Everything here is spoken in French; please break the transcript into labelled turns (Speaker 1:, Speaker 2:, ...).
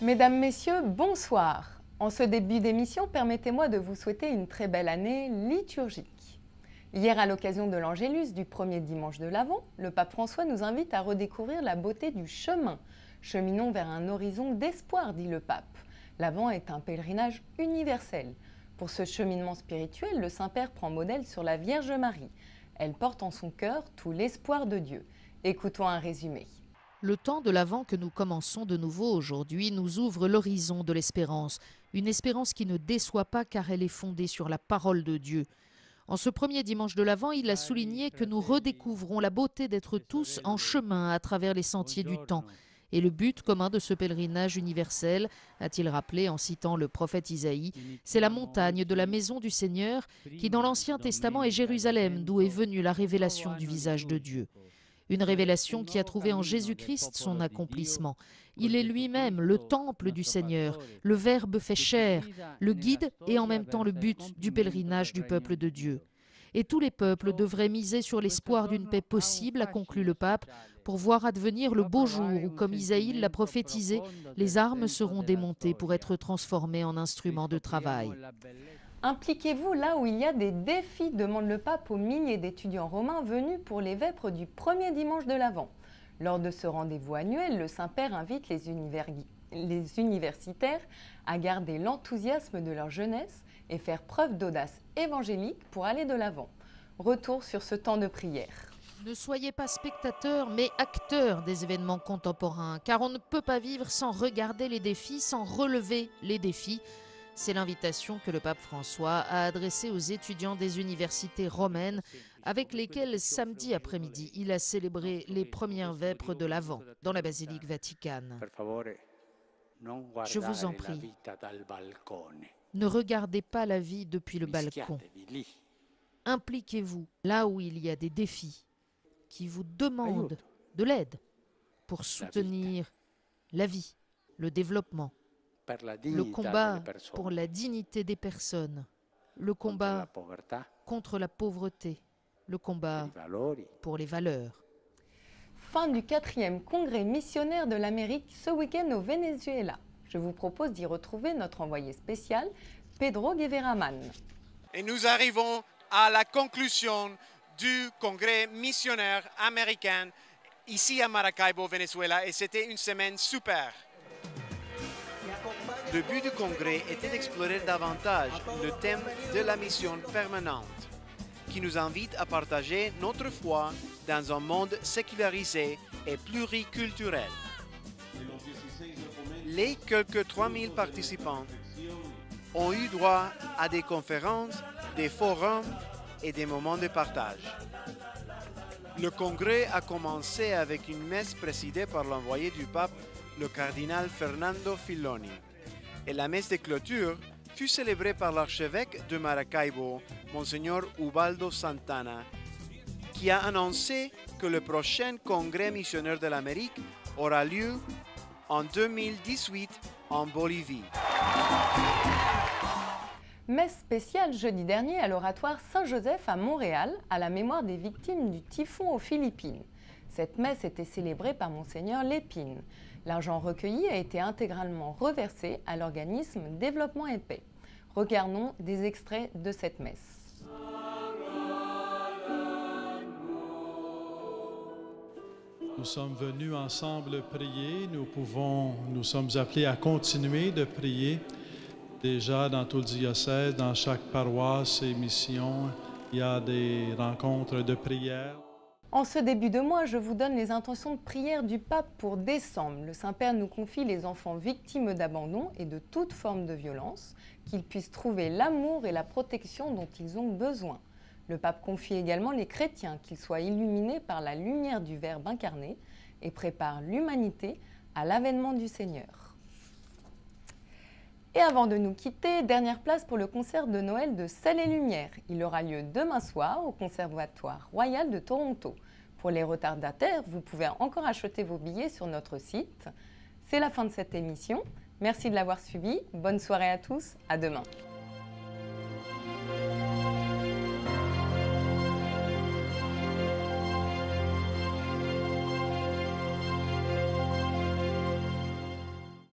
Speaker 1: Mesdames, Messieurs, bonsoir. En ce début d'émission, permettez-moi de vous souhaiter une très belle année liturgique. Hier, à l'occasion de l'Angélus du premier dimanche de l'Avent, le pape François nous invite à redécouvrir la beauté du chemin. Cheminons vers un horizon d'espoir, dit le pape. L'Avent est un pèlerinage universel. Pour ce cheminement spirituel, le Saint-Père prend modèle sur la Vierge Marie. Elle porte en son cœur tout l'espoir de Dieu. Écoutons un résumé.
Speaker 2: Le temps de l'Avent que nous commençons de nouveau aujourd'hui nous ouvre l'horizon de l'espérance. Une espérance qui ne déçoit pas car elle est fondée sur la parole de Dieu. En ce premier dimanche de l'Avent, il a souligné que nous redécouvrons la beauté d'être tous en chemin à travers les sentiers du temps. Et le but commun de ce pèlerinage universel, a-t-il rappelé en citant le prophète Isaïe, c'est la montagne de la maison du Seigneur qui dans l'Ancien Testament est Jérusalem, d'où est venue la révélation du visage de Dieu. Une révélation qui a trouvé en Jésus-Christ son accomplissement. Il est lui-même le temple du Seigneur, le Verbe fait chair, le guide et en même temps le but du pèlerinage du peuple de Dieu. Et tous les peuples devraient miser sur l'espoir d'une paix possible, a conclu le pape, pour voir advenir le beau jour où, comme Isaïe l'a prophétisé, les armes seront démontées pour être transformées en instruments de travail.
Speaker 1: Impliquez-vous là où il y a des défis, demande le pape aux milliers d'étudiants romains venus pour les vêpres du premier dimanche de l'Avent. Lors de ce rendez-vous annuel, le Saint-Père invite les universitaires à garder l'enthousiasme de leur jeunesse et faire preuve d'audace évangélique pour aller de l'avant. Retour sur ce temps de prière.
Speaker 2: Ne soyez pas spectateurs, mais acteurs des événements contemporains, car on ne peut pas vivre sans regarder les défis, sans relever les défis. C'est l'invitation que le pape François a adressée aux étudiants des universités romaines avec lesquels samedi après-midi il a célébré les premières vêpres de l'Avent dans la basilique Vaticane. Je vous en prie, ne regardez pas la vie depuis le balcon. Impliquez-vous là où il y a des défis qui vous demandent de l'aide pour soutenir la vie, le développement. Le combat pour la dignité des personnes, le combat contre la pauvreté, le combat pour les valeurs.
Speaker 1: Fin du 4e congrès missionnaire de l'Amérique ce week-end au Venezuela. Je vous propose d'y retrouver notre envoyé spécial, Pedro Guevara-Mann.
Speaker 3: Et nous arrivons à la conclusion du congrès missionnaire américain ici à Maracaibo, Venezuela, et c'était une semaine super. Le but du congrès était d'explorer davantage le thème de la mission permanente, qui nous invite à partager notre foi dans un monde sécularisé et pluriculturel. Les quelques 3000 participants ont eu droit à des conférences, des forums et des moments de partage. Le congrès a commencé avec une messe présidée par l'envoyé du pape, le cardinal Fernando Filoni. Et la messe de clôture fut célébrée par l'archevêque de Maracaibo, Monseigneur Ubaldo Santana, qui a annoncé que le prochain congrès missionnaire de l'Amérique aura lieu en 2018 en Bolivie.
Speaker 1: Messe spéciale jeudi dernier à l'oratoire Saint-Joseph à Montréal, à la mémoire des victimes du typhon aux Philippines. Cette messe était célébrée par Monseigneur Lépine. L'argent recueilli a été intégralement reversé à l'organisme Développement et Paix. Regardons des extraits de cette messe.
Speaker 4: Nous sommes venus ensemble prier. Nous sommes appelés à continuer de prier. Déjà dans tout le diocèse, dans chaque paroisse et mission, il y a des rencontres de prière.
Speaker 1: En ce début de mois, je vous donne les intentions de prière du pape pour décembre. Le Saint-Père nous confie les enfants victimes d'abandon et de toute forme de violence, qu'ils puissent trouver l'amour et la protection dont ils ont besoin. Le pape confie également les chrétiens, qu'ils soient illuminés par la lumière du Verbe incarné et préparent l'humanité à l'avènement du Seigneur. Et avant de nous quitter, dernière place pour le concert de Noël de Sel et Lumière. Il aura lieu demain soir au Conservatoire Royal de Toronto. Pour les retardataires, vous pouvez encore acheter vos billets sur notre site. C'est la fin de cette émission. Merci de l'avoir suivi. Bonne soirée à tous. À demain.